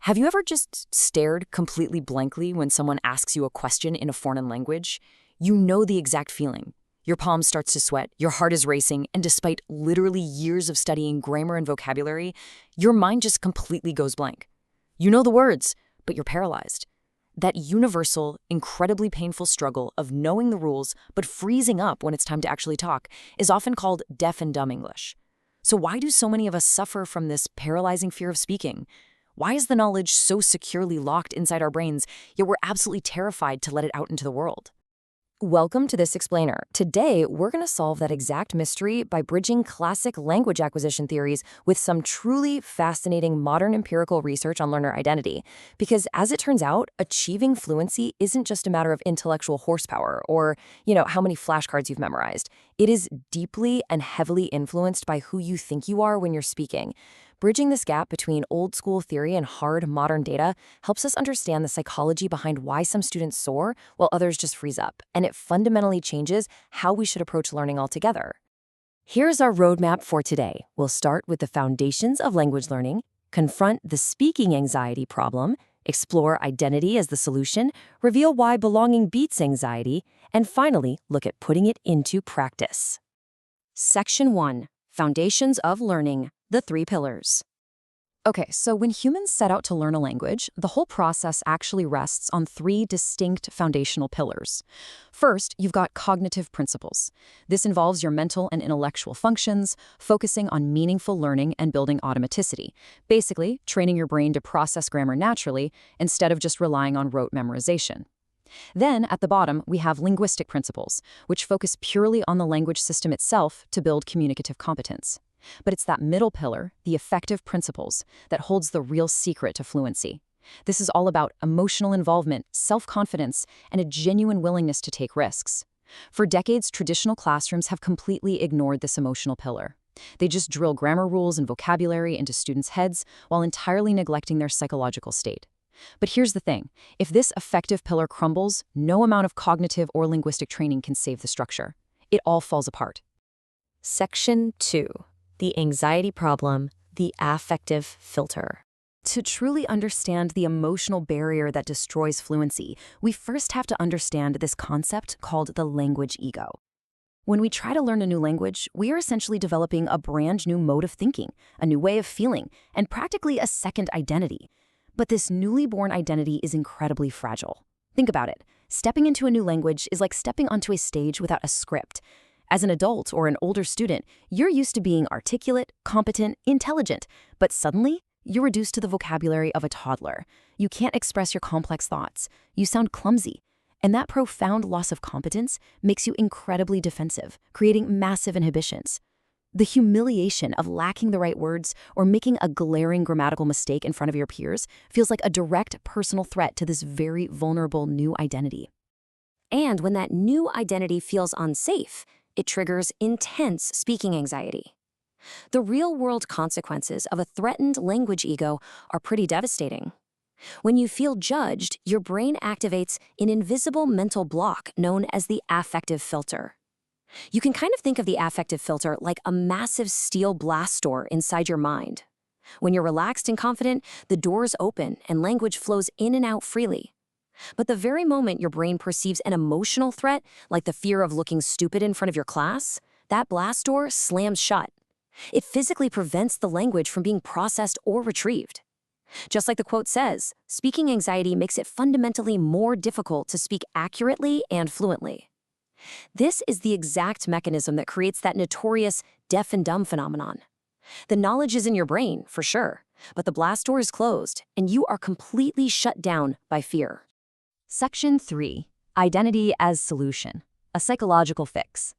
Have you ever just stared completely blankly when someone asks you a question in a foreign language? You know the exact feeling. Your palm starts to sweat, your heart is racing, and despite literally years of studying grammar and vocabulary, your mind just completely goes blank. You know the words, but you're paralyzed. That universal, incredibly painful struggle of knowing the rules but freezing up when it's time to actually talk is often called deaf and dumb English. So why do so many of us suffer from this paralyzing fear of speaking? Why is the knowledge so securely locked inside our brains, yet we're absolutely terrified to let it out into the world? Welcome to This Explainer. Today, we're going to solve that exact mystery by bridging classic language acquisition theories with some truly fascinating modern empirical research on learner identity. Because as it turns out, achieving fluency isn't just a matter of intellectual horsepower or, how many flashcards you've memorized. It is deeply and heavily influenced by who you think you are when you're speaking. Bridging this gap between old-school theory and hard, modern data helps us understand the psychology behind why some students soar while others just freeze up, and it fundamentally changes how we should approach learning altogether. Here's our roadmap for today. We'll start with the foundations of language learning, confront the speaking anxiety problem, explore identity as the solution, reveal why belonging beats anxiety, and finally, look at putting it into practice. Section 1. Foundations of Learning. The 3 pillars. Okay, so when humans set out to learn a language, the whole process actually rests on 3 distinct foundational pillars. First, you've got cognitive principles. This involves your mental and intellectual functions, focusing on meaningful learning and building automaticity. Basically, training your brain to process grammar naturally instead of just relying on rote memorization. Then, at the bottom, we have linguistic principles, which focus purely on the language system itself to build communicative competence. But it's that middle pillar, the affective principles, that holds the real secret to fluency. This is all about emotional involvement, self-confidence, and a genuine willingness to take risks. For decades, traditional classrooms have completely ignored this emotional pillar. They just drill grammar rules and vocabulary into students' heads while entirely neglecting their psychological state. But here's the thing. If this affective pillar crumbles, no amount of cognitive or linguistic training can save the structure. It all falls apart. Section 2. The anxiety problem, the affective filter. To truly understand the emotional barrier that destroys fluency, we first have to understand this concept called the language ego. When we try to learn a new language, we are essentially developing a brand new mode of thinking, a new way of feeling, and practically a second identity. But this newly born identity is incredibly fragile. Think about it. Stepping into a new language is like stepping onto a stage without a script. As an adult or an older student, you're used to being articulate, competent, intelligent, but suddenly, you're reduced to the vocabulary of a toddler. You can't express your complex thoughts. You sound clumsy. And that profound loss of competence makes you incredibly defensive, creating massive inhibitions. The humiliation of lacking the right words or making a glaring grammatical mistake in front of your peers feels like a direct personal threat to this very vulnerable new identity. And when that new identity feels unsafe, it triggers intense speaking anxiety. The real-world consequences of a threatened language ego are pretty devastating. When you feel judged, your brain activates an invisible mental block known as the affective filter. You can kind of think of the affective filter like a massive steel blast door inside your mind. When you're relaxed and confident, the doors open and language flows in and out freely. But the very moment your brain perceives an emotional threat, like the fear of looking stupid in front of your class, that blast door slams shut. It physically prevents the language from being processed or retrieved. Just like the quote says, speaking anxiety makes it fundamentally more difficult to speak accurately and fluently. This is the exact mechanism that creates that notorious deaf and dumb phenomenon. The knowledge is in your brain, for sure, but the blast door is closed, and you are completely shut down by fear. Section 3. Identity as Solution. A psychological fix.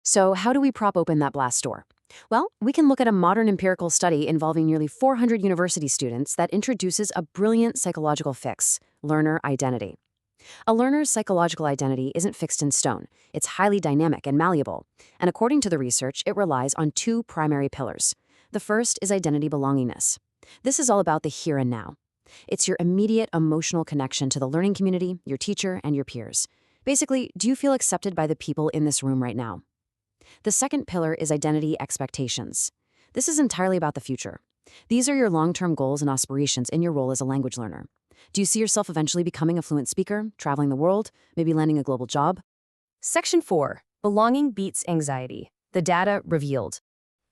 So how do we prop open that blast door? Well, we can look at a modern empirical study involving nearly 400 university students that introduces a brilliant psychological fix, learner identity. A learner's psychological identity isn't fixed in stone. It's highly dynamic and malleable. And according to the research, it relies on 2 primary pillars. The first is identity belongingness. This is all about the here and now. It's your immediate emotional connection to the learning community, your teacher, and your peers. Basically, do you feel accepted by the people in this room right now? The second pillar is identity expectations. This is entirely about the future. These are your long-term goals and aspirations in your role as a language learner. Do you see yourself eventually becoming a fluent speaker, traveling the world, maybe landing a global job? Section 4. Belonging beats anxiety. The data revealed.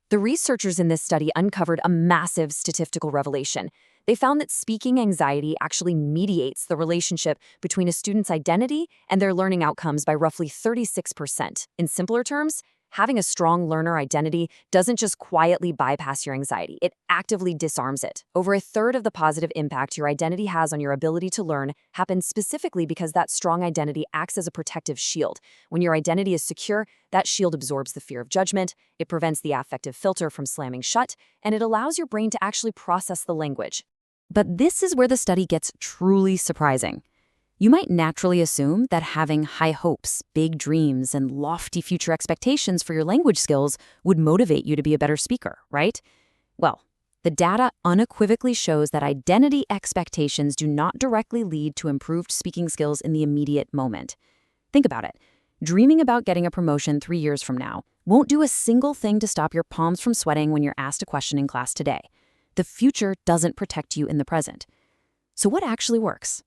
The researchers in this study uncovered a massive statistical revelation. They found that speaking anxiety actually mediates the relationship between a student's identity and their learning outcomes by roughly 36%. In simpler terms, having a strong learner identity doesn't just quietly bypass your anxiety, it actively disarms it. Over a third of the positive impact your identity has on your ability to learn happens specifically because that strong identity acts as a protective shield. When your identity is secure, that shield absorbs the fear of judgment, it prevents the affective filter from slamming shut, and it allows your brain to actually process the language. But this is where the study gets truly surprising. You might naturally assume that having high hopes, big dreams, and lofty future expectations for your language skills would motivate you to be a better speaker, right? Well, the data unequivocally shows that identity expectations do not directly lead to improved speaking skills in the immediate moment. Think about it. Dreaming about getting a promotion 3 years from now won't do a single thing to stop your palms from sweating when you're asked a question in class today. The future doesn't protect you in the present. So what actually works?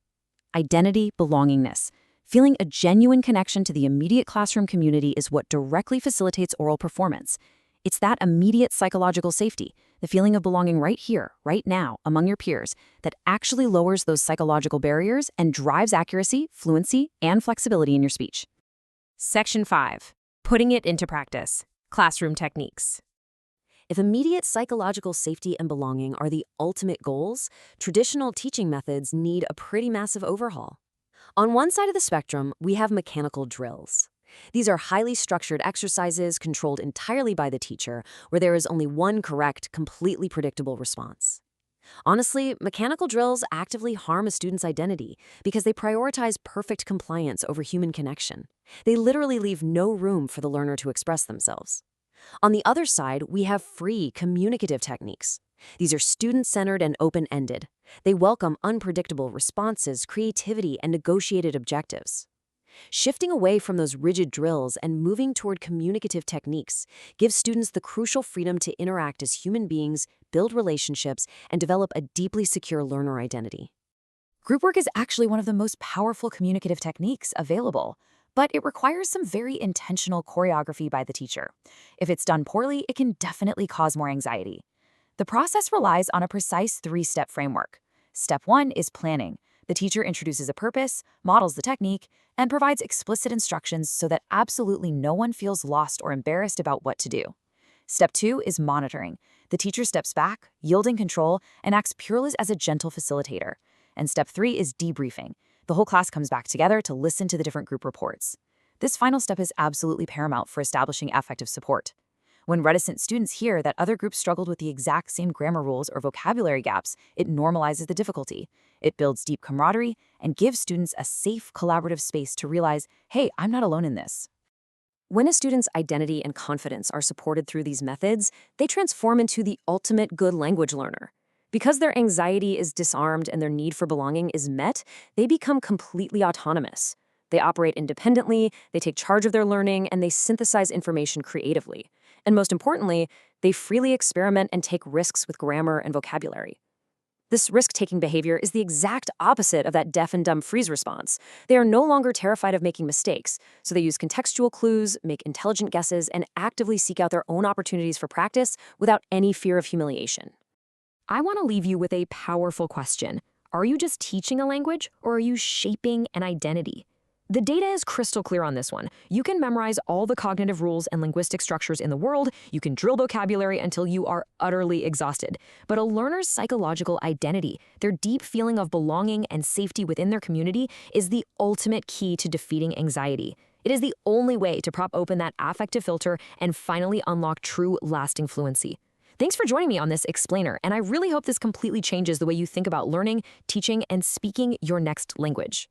Identity belongingness. Feeling a genuine connection to the immediate classroom community is what directly facilitates oral performance. It's that immediate psychological safety, the feeling of belonging right here, right now, among your peers, that actually lowers those psychological barriers and drives accuracy, fluency, and flexibility in your speech. Section 5. Putting it into practice. Classroom techniques. If immediate psychological safety and belonging are the ultimate goals, traditional teaching methods need a pretty massive overhaul. On one side of the spectrum, we have mechanical drills. These are highly structured exercises controlled entirely by the teacher, where there is only one correct, completely predictable response. Honestly, mechanical drills actively harm a student's identity because they prioritize perfect compliance over human connection. They literally leave no room for the learner to express themselves. On the other side, we have free communicative techniques. These are student-centered and open-ended. They welcome unpredictable responses, creativity, and negotiated objectives. Shifting away from those rigid drills and moving toward communicative techniques gives students the crucial freedom to interact as human beings, build relationships, and develop a deeply secure learner identity. Group work is actually one of the most powerful communicative techniques available, but it requires some very intentional choreography by the teacher. If it's done poorly, it can definitely cause more anxiety. The process relies on a precise 3-step framework. Step 1 is planning. The teacher introduces a purpose, models the technique, and provides explicit instructions so that absolutely no one feels lost or embarrassed about what to do. Step 2 is monitoring. The teacher steps back, yielding control, and acts purely as a gentle facilitator. And Step 3 is debriefing. The whole class comes back together to listen to the different group reports. This final step is absolutely paramount for establishing affective support. When reticent students hear that other groups struggled with the exact same grammar rules or vocabulary gaps, it normalizes the difficulty. It builds deep camaraderie and gives students a safe, collaborative space to realize, hey, I'm not alone in this. When a student's identity and confidence are supported through these methods, they transform into the ultimate good language learner. Because their anxiety is disarmed and their need for belonging is met, they become completely autonomous. They operate independently, they take charge of their learning, and they synthesize information creatively. And most importantly, they freely experiment and take risks with grammar and vocabulary. This risk-taking behavior is the exact opposite of that deaf and dumb freeze response. They are no longer terrified of making mistakes, so they use contextual clues, make intelligent guesses, and actively seek out their own opportunities for practice without any fear of humiliation. I want to leave you with a powerful question. Are you just teaching a language, or are you shaping an identity? The data is crystal clear on this one. You can memorize all the cognitive rules and linguistic structures in the world, you can drill vocabulary until you are utterly exhausted. But a learner's psychological identity, their deep feeling of belonging and safety within their community, is the ultimate key to defeating anxiety. It is the only way to prop open that affective filter and finally unlock true, lasting fluency. Thanks for joining me on this explainer, and I really hope this completely changes the way you think about learning, teaching, and speaking your next language.